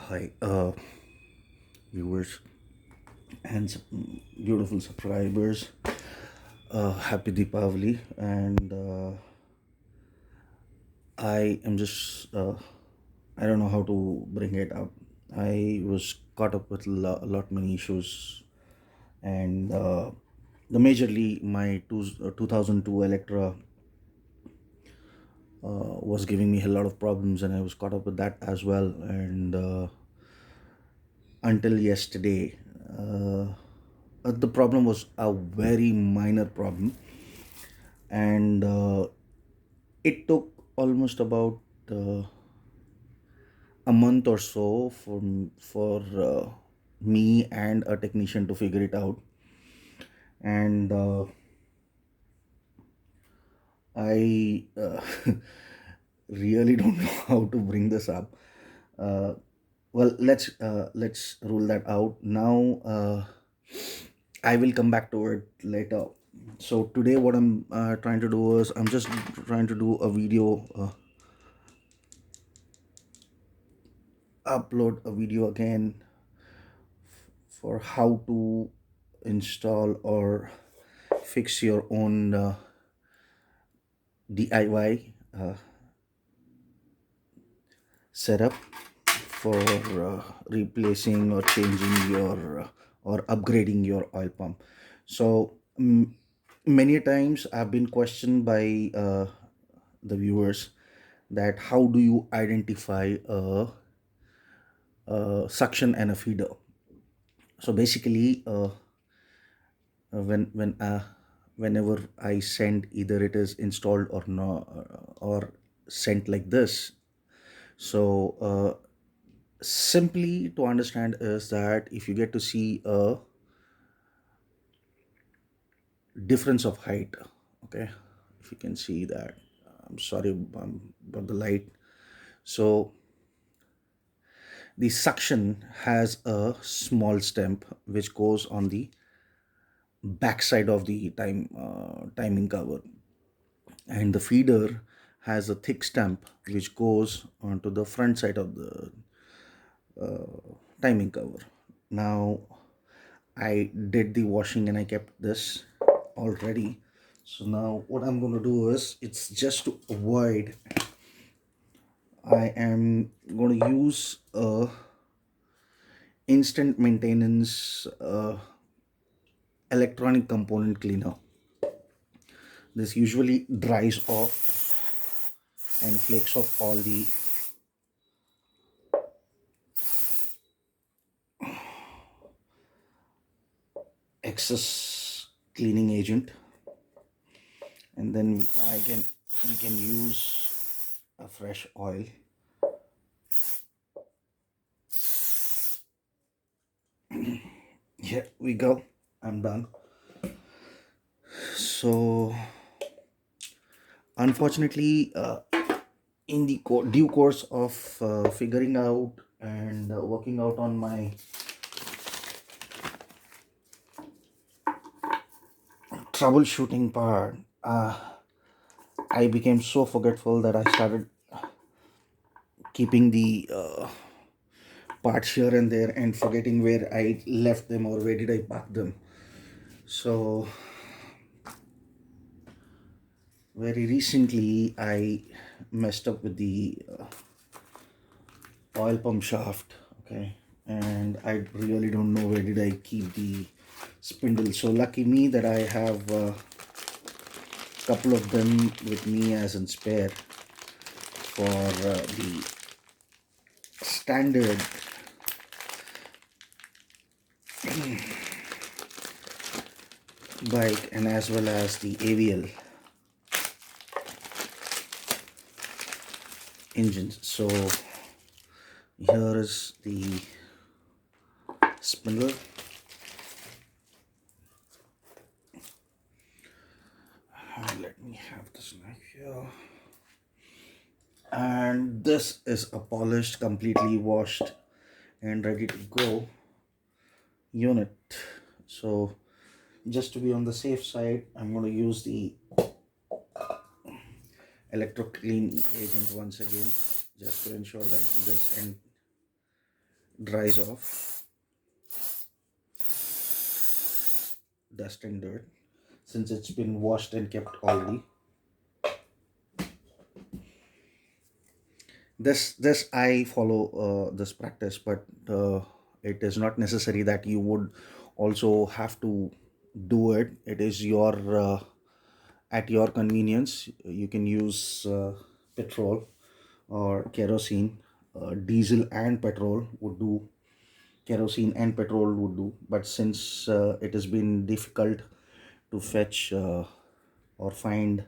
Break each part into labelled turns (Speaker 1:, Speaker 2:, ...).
Speaker 1: Hi, viewers and beautiful subscribers. Happy Deepavali, and I am just I don't know how to bring it up. I was caught up with a lot many issues, and the majorly my 2002 Electra was giving me a lot of problems, and I was caught up with that as well. And until yesterday. The problem was a very minor problem, and it took almost about uh, a month or so for me and a technician to figure it out. And I really don't know how to bring this up. Uh, well, let's rule that out now. I will come back to it later. So today, what I'm trying to do is I'm just trying to do a video, upload a video again for how to install or fix your own DIY setup for replacing or changing your or upgrading your oil pump. So many times I've been questioned by the viewers that how do you identify a suction and a feeder. So basically whenever I send, either it is installed or no, or sent like this. So simply to understand is that if you get to see a difference of height, okay, if you can see that, I'm sorry about the light. So the suction has a small stemp which goes on the backside of the timing cover, and the feeder has a thick stump which goes onto the front side of the timing cover. Now I did the washing and I kept this already. So now what I'm going to do is, it's just to avoid, I am going to use a instant maintenance electronic component cleaner. This usually dries off and flakes off all the excess cleaning agent, and then we can use a fresh oil. Here we go, I'm done. So unfortunately, in the due course of figuring out and working out on my troubleshooting part, I became so forgetful that I started keeping the parts here and there and forgetting where I left them or where did I park them. So very recently I messed up with the oil pump shaft, okay, and I really don't know where did I keep the spindle. So lucky me that I have a couple of them with me as in spare for the standard bike and as well as the AVL engines. So here is the spindle. Let me have this knife here. And this is a polished, completely washed and ready to go unit. So just to be on the safe side, I'm going to use the electro clean agent once again, just to ensure that this end dries off, dust and dirt, since it's been washed and kept oily. This I follow this practice, but it is not necessary that you would also have to do it. It is your at your convenience. You can use petrol or kerosene. Diesel and petrol would do. Kerosene and petrol would do, but since it has been difficult to fetch or find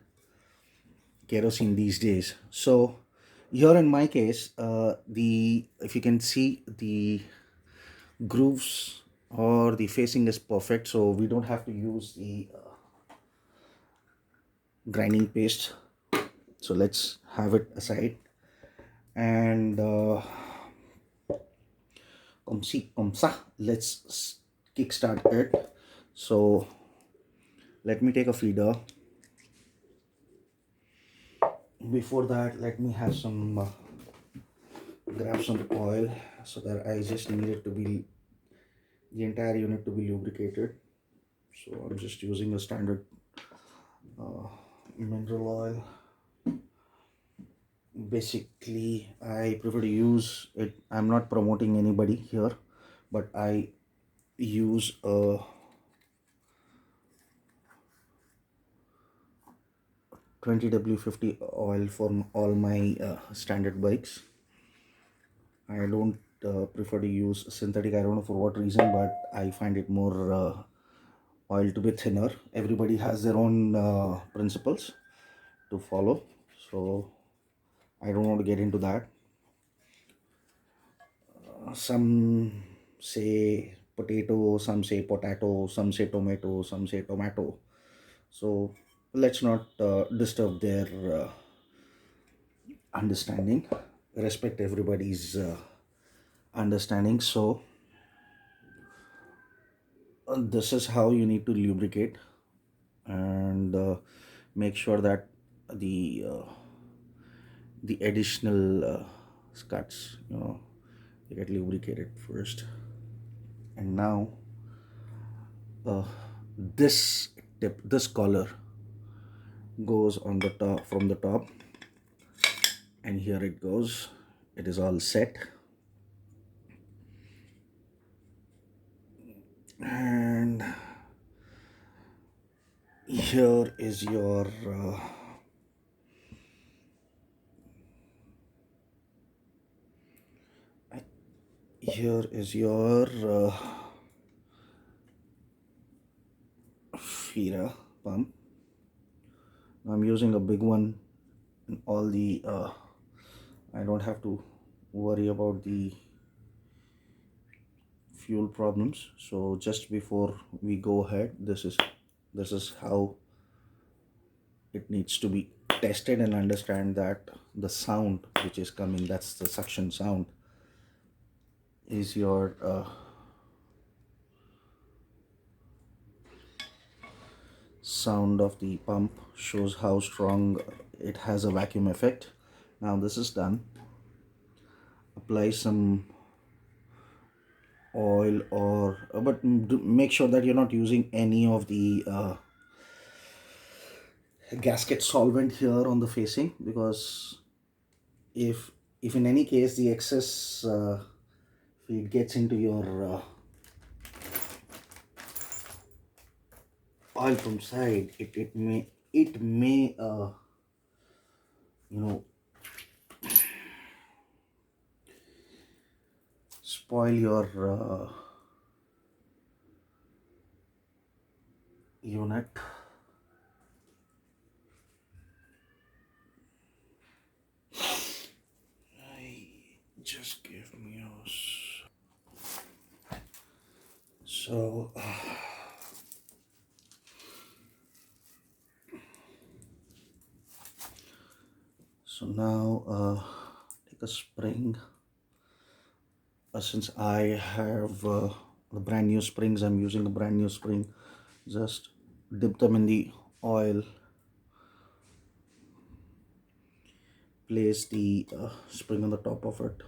Speaker 1: kerosene these days, so here in my case, the if you can see, the grooves or the facing is perfect, so we don't have to use the grinding paste. So let's have it aside, and come sa, let's kickstart it. So let me take a feeder. Before that, let me have some grab some oil, so that I just need it to be the entire unit to be lubricated. So I'm just using a standard mineral oil. Basically, I prefer to use it. I'm not promoting anybody here, but I use a 20W50 oil for all my standard bikes. I don't prefer to use synthetic. I don't know for what reason, but I find it more oil to be thinner. Everybody has their own principles to follow, so I don't want to get into that. Some say potato, some say potato, some say tomato, some say tomato. So let's not disturb their understanding. Respect everybody's understanding. So this is how you need to lubricate, and make sure that the additional scuds, they get lubricated first. And now uh, this collar goes on the top, from the top, and here it goes. It is all set, and here is your here is your feeder pump. I'm using a big one, and all the I don't have to worry about the fuel problems. So just before we go ahead, this is how it needs to be tested, and understand that the sound which is coming, that's the suction sound, is your sound of the pump, shows how strong it has a vacuum effect. Now this is done. Apply some oil, or but make sure that you're not using any of the gasket solvent here on the facing, because if in any case the excess feed gets into your oil from side, it may you know spoil your unit. Just give me a so so now take a spring. Since I have the brand new springs, I'm using a brand new spring. Just dip them in the oil, place the spring on the top of it,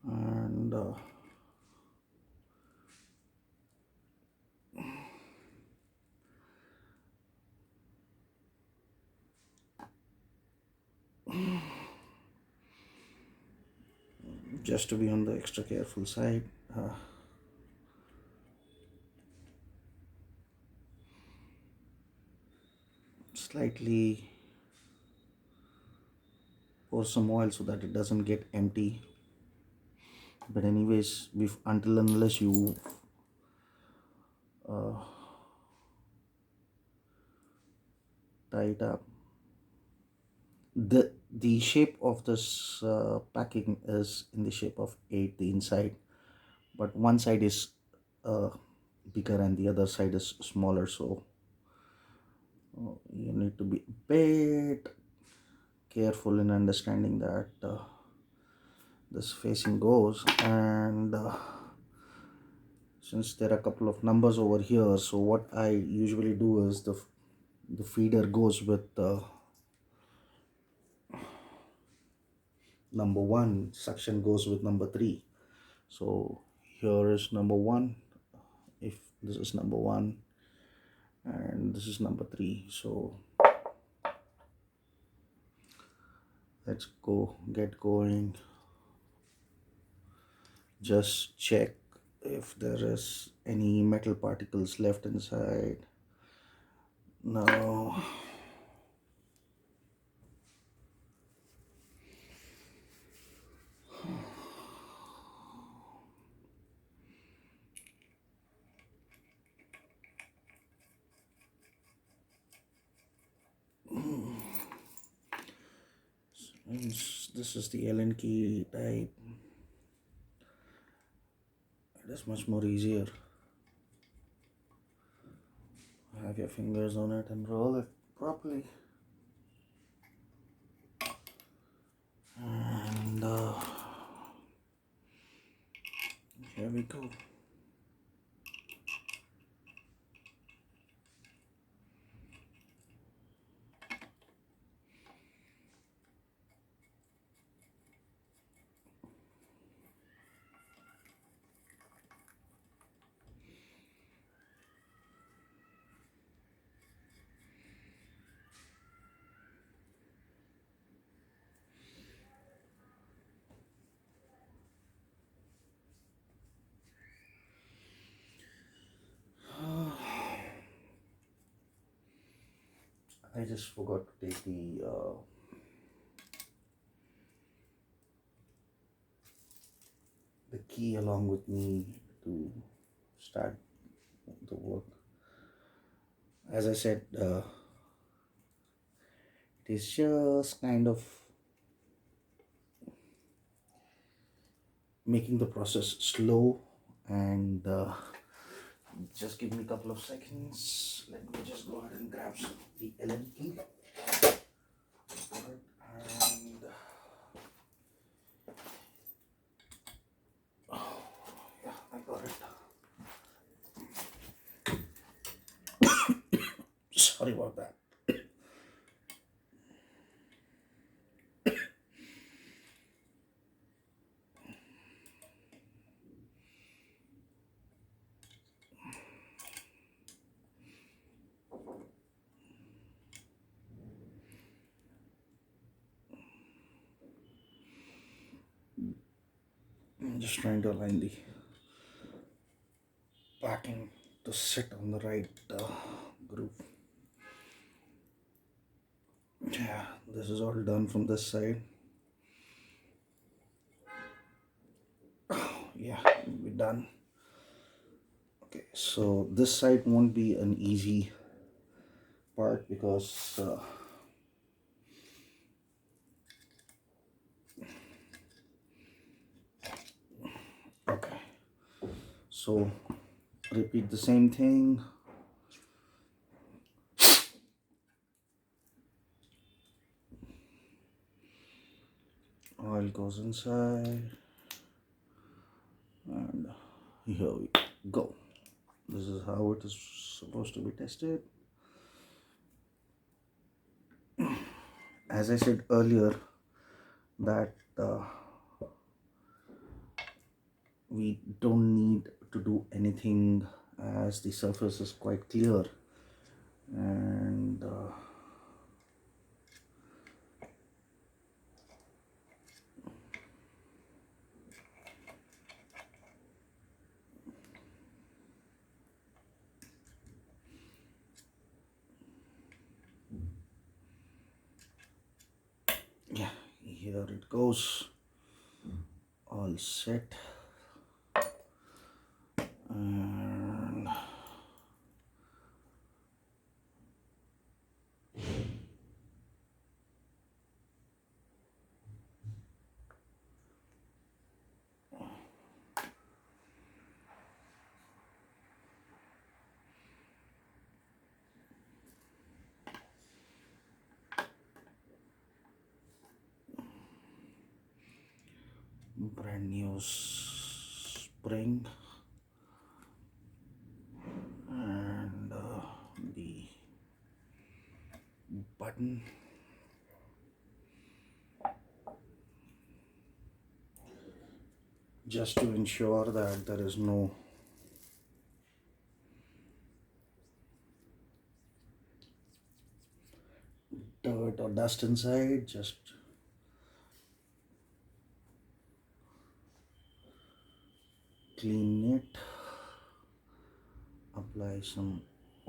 Speaker 1: and just to be on the extra careful side. Slightly pour some oil so that it doesn't get empty. But anyways, until unless you uh, tie it up, the shape of this packing is in the shape of 8, the inside, but one side is uh, bigger and the other side is smaller, so you need to be a bit careful in understanding that this facing goes. And since there are a couple of numbers over here, so what I usually do is the feeder goes with number 1, suction goes with number 3. So here is number 1, if this is number 1 and this is number 3. So let's get going. Just check if there is any metal particles left inside. No. This is the Allen key type. It is much more easier. Have your fingers on it and roll it properly. And here we go. I just forgot to take the key along with me to start the work. As I said, it is just kind of making the process slow, and just give me a couple of seconds. Let me just go ahead and grab the Allen key. And oh, yeah, I got it. Sorry about that. I'm just trying to align the packing to sit on the right groove. Yeah, this is all done from this side. Yeah, we're done. Okay, so this side won't be an easy part because okay, so repeat the same thing. Oil goes inside, and here we go. This is how it is supposed to be tested. As I said earlier, that we don't need to do anything as the surface is quite clear, and here it goes, all set. And brand new spring, and the button. Just to ensure that there is no dirt or dust inside, just clean it, apply some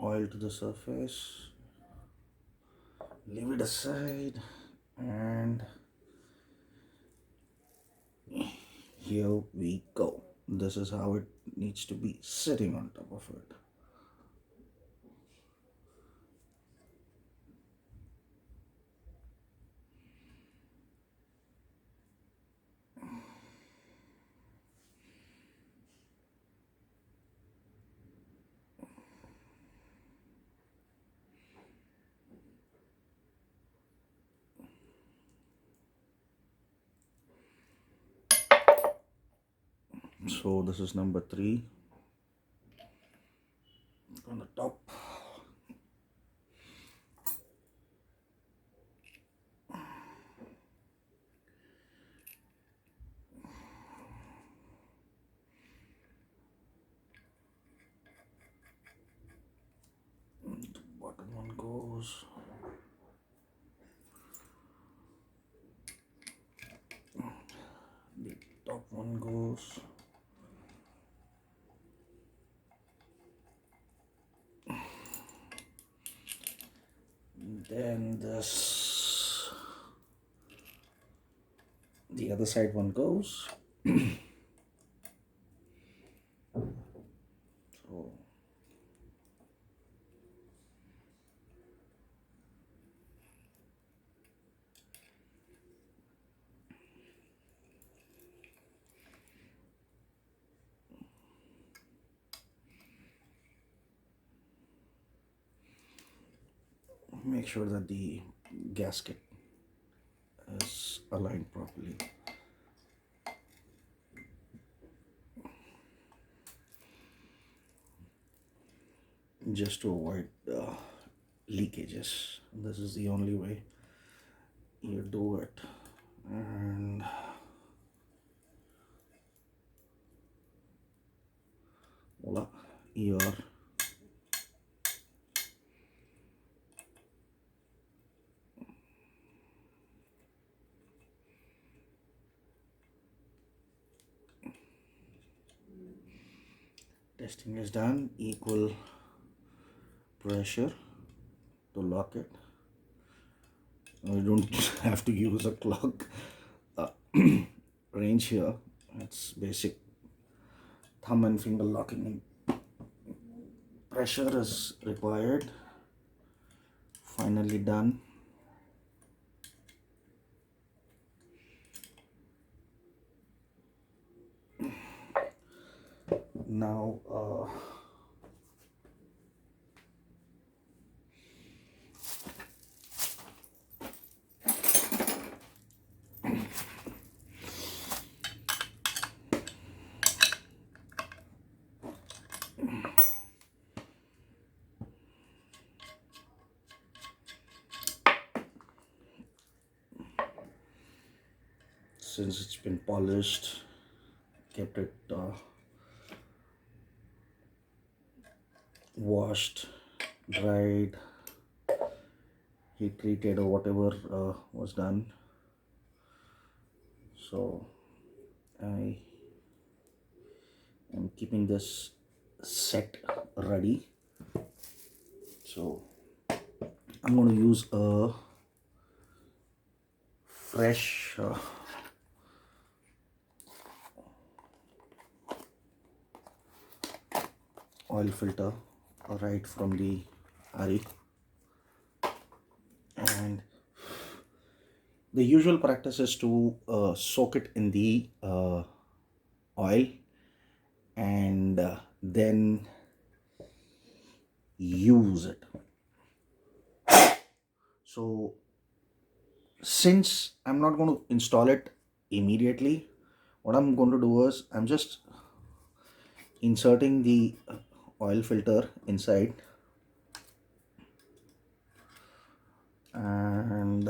Speaker 1: oil to the surface, leave it aside, and here we go. This is how it needs to be sitting on top of it. So this is number 3 on the top. The bottom one goes. The top one goes. Then this, the other side one goes. So make sure that the gasket is aligned properly. Just to avoid leakages. This is the only way you do it. And voila, your testing is done. Equal pressure to lock it. You don't have to use a clock range here. It's basic thumb and finger locking. Pressure is required. Finally done. Now since it's been polished, kept it washed, dried, heat treated, or whatever was done. So I am keeping this set ready. So I'm going to use a fresh oil filter right from the RE. And the usual practice is to soak it in the oil and then use it. So since I'm not going to install it immediately, what I'm going to do is I'm just inserting the oil filter inside, and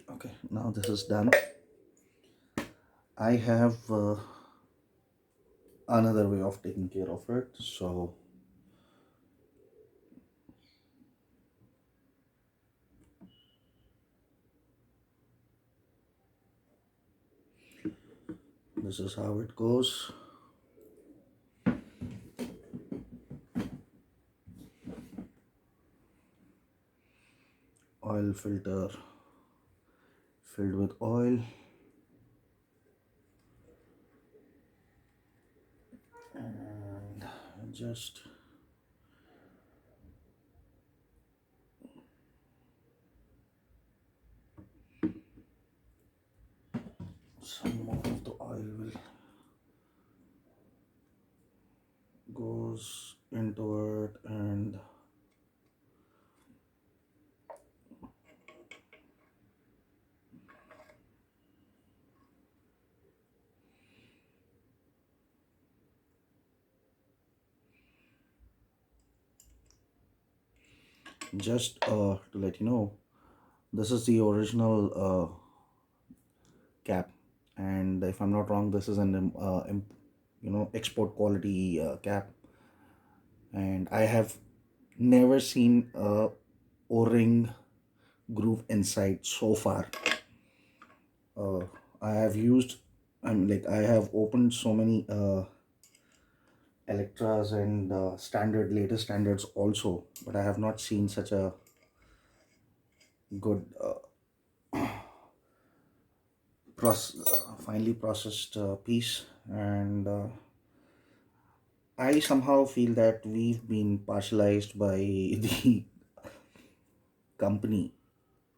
Speaker 1: okay, now this is done. I have another way of taking care of it. So this is how it goes. Oil filter filled with oil, and just some more of the oil will goes into it, and just to let you know, this is the original cap, and if I'm not wrong, this is an export quality cap, and I have never seen a o-ring groove inside so far. uh, I have used, I have opened so many Electras and latest standards also, but I have not seen such a good finely processed piece. And I somehow feel that we've been partialized by the company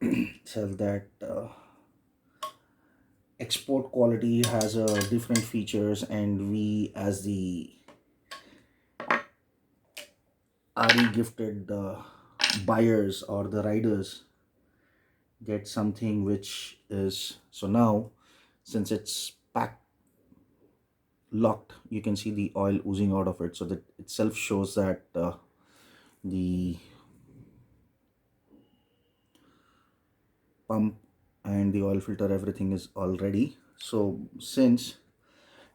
Speaker 1: itself, that export quality has different features, and we as the RE gifted buyers or the riders get something which is, so now since it's packed locked, you can see the oil oozing out of it, so that itself shows that the pump and the oil filter, everything is all ready. So since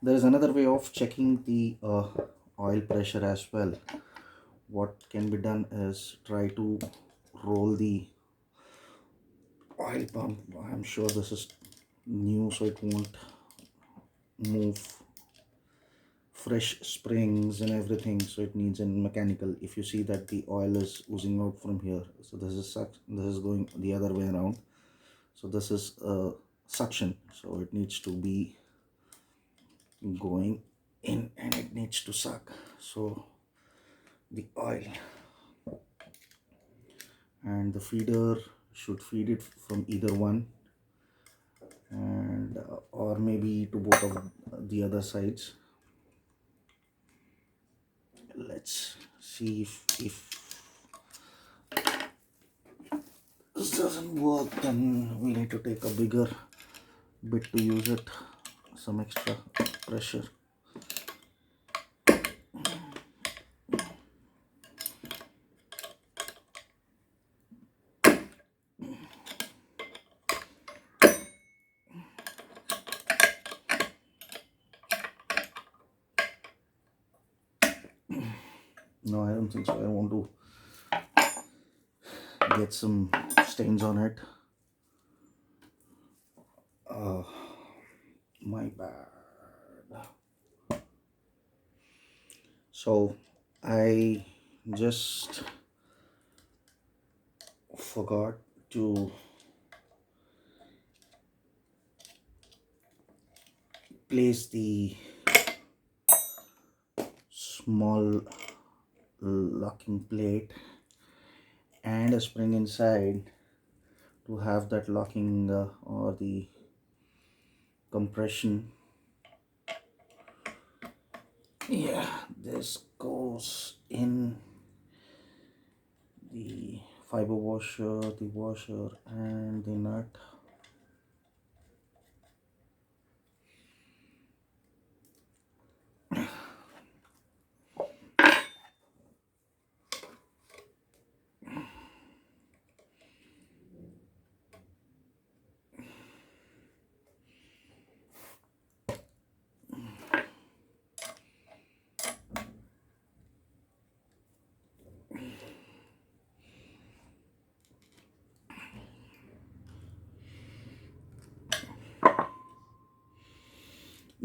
Speaker 1: there is another way of checking the oil pressure as well, what can be done is try to roll the oil pump. I'm sure this is new, so it won't move fresh springs and everything, so it needs a mechanical. If you see that the oil is oozing out from here, so this is going the other way around, so this is suction, so it needs to be going in and it needs to suck so the oil, and the feeder should feed it from either one, and or maybe to both of the other sides. Let's see if this doesn't work, then we need to take a bigger bit to use it, some extra pressure. No, I don't think so. I want to get some stains on it. uh, my bad. So I just forgot to place the small locking plate and a spring inside to have that locking or the compression. Yeah, this goes in the fiber washer, the washer, and the nut.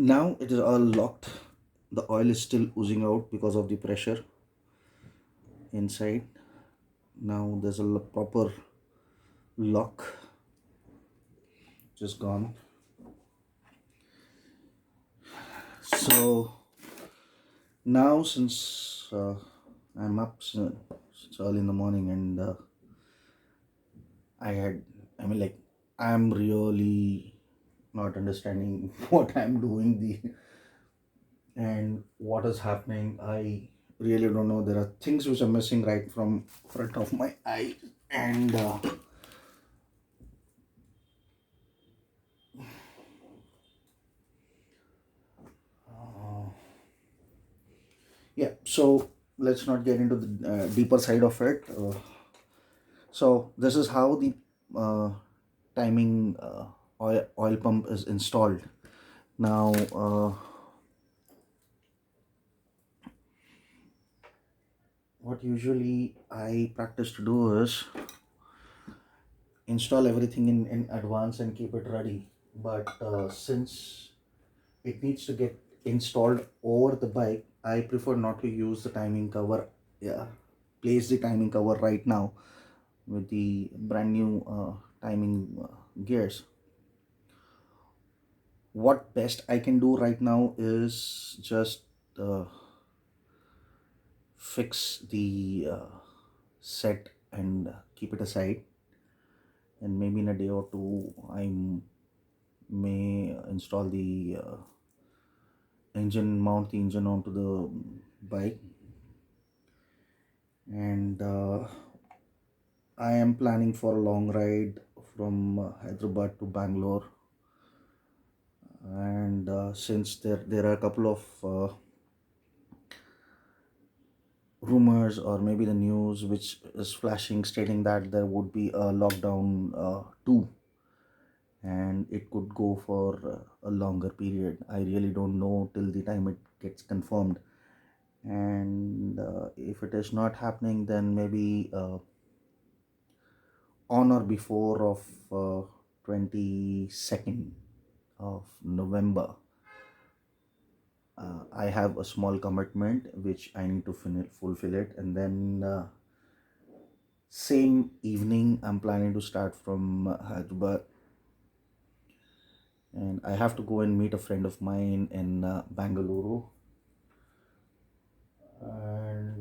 Speaker 1: Now it is all locked. The oil is still oozing out because of the pressure inside. Now there's a proper lock just gone. So now since I'm up since early in the morning, and I mean, like, I'm really not understanding what I'm doing and what is happening. I really don't know. There are things which are missing right from front of my eyes, and yeah. So let's not get into the deeper side of it. So this is how the uh, timing oil pump is installed. Now, what usually I practice to do is install everything in advance and keep it ready. But since it needs to get installed over the bike, I prefer not to use the timing cover. Yeah, place the timing cover right now with the brand new timing gears. What best I can do right now is just uh, fix the set and keep it aside, and maybe in a day or two may install the mount the engine onto the bike. And I am planning for a long ride from Hyderabad to Bangalore. And since there are a couple of rumors, or maybe the news which is flashing, stating that there would be a lockdown too, and it could go for a longer period. I really don't know till the time it gets confirmed. And if it is not happening, then maybe on or before of 22nd of November, I have a small commitment which I need to fulfill it, and then same evening I'm planning to start from Hyderabad, and I have to go and meet a friend of mine in Bangalore, and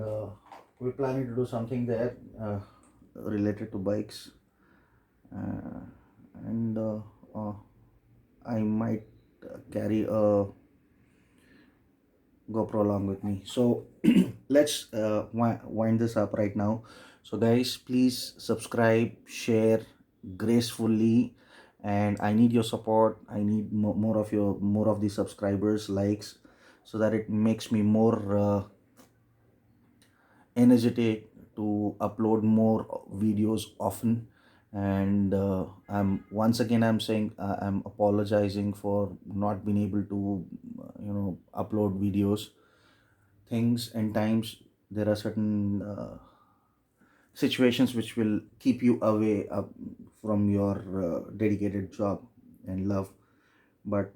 Speaker 1: we're planning to do something there related to bikes, uh, and I might carry a GoPro along with me. So let's wind this up right now. So guys, please subscribe, share gracefully, and I need your support. I need more of the subscribers, likes, so that it makes me more energetic to upload more videos often. And I'm saying I'm apologizing for not being able to upload videos. Things and times, there are certain situations which will keep you away from your dedicated job and love. but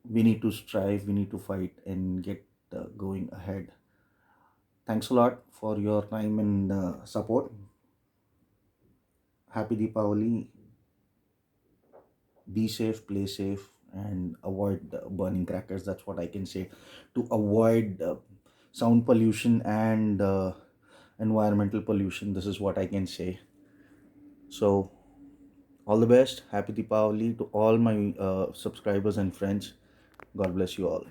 Speaker 1: we need to strive, we need to fight and get going ahead. Thanks a lot for your time and support. Happy Deepavali. Be safe, play safe, and avoid burning crackers. That's what I can say to avoid sound pollution and environmental pollution. This is what I can say. So, all the best. Happy Deepavali to all my subscribers and friends. God bless you all.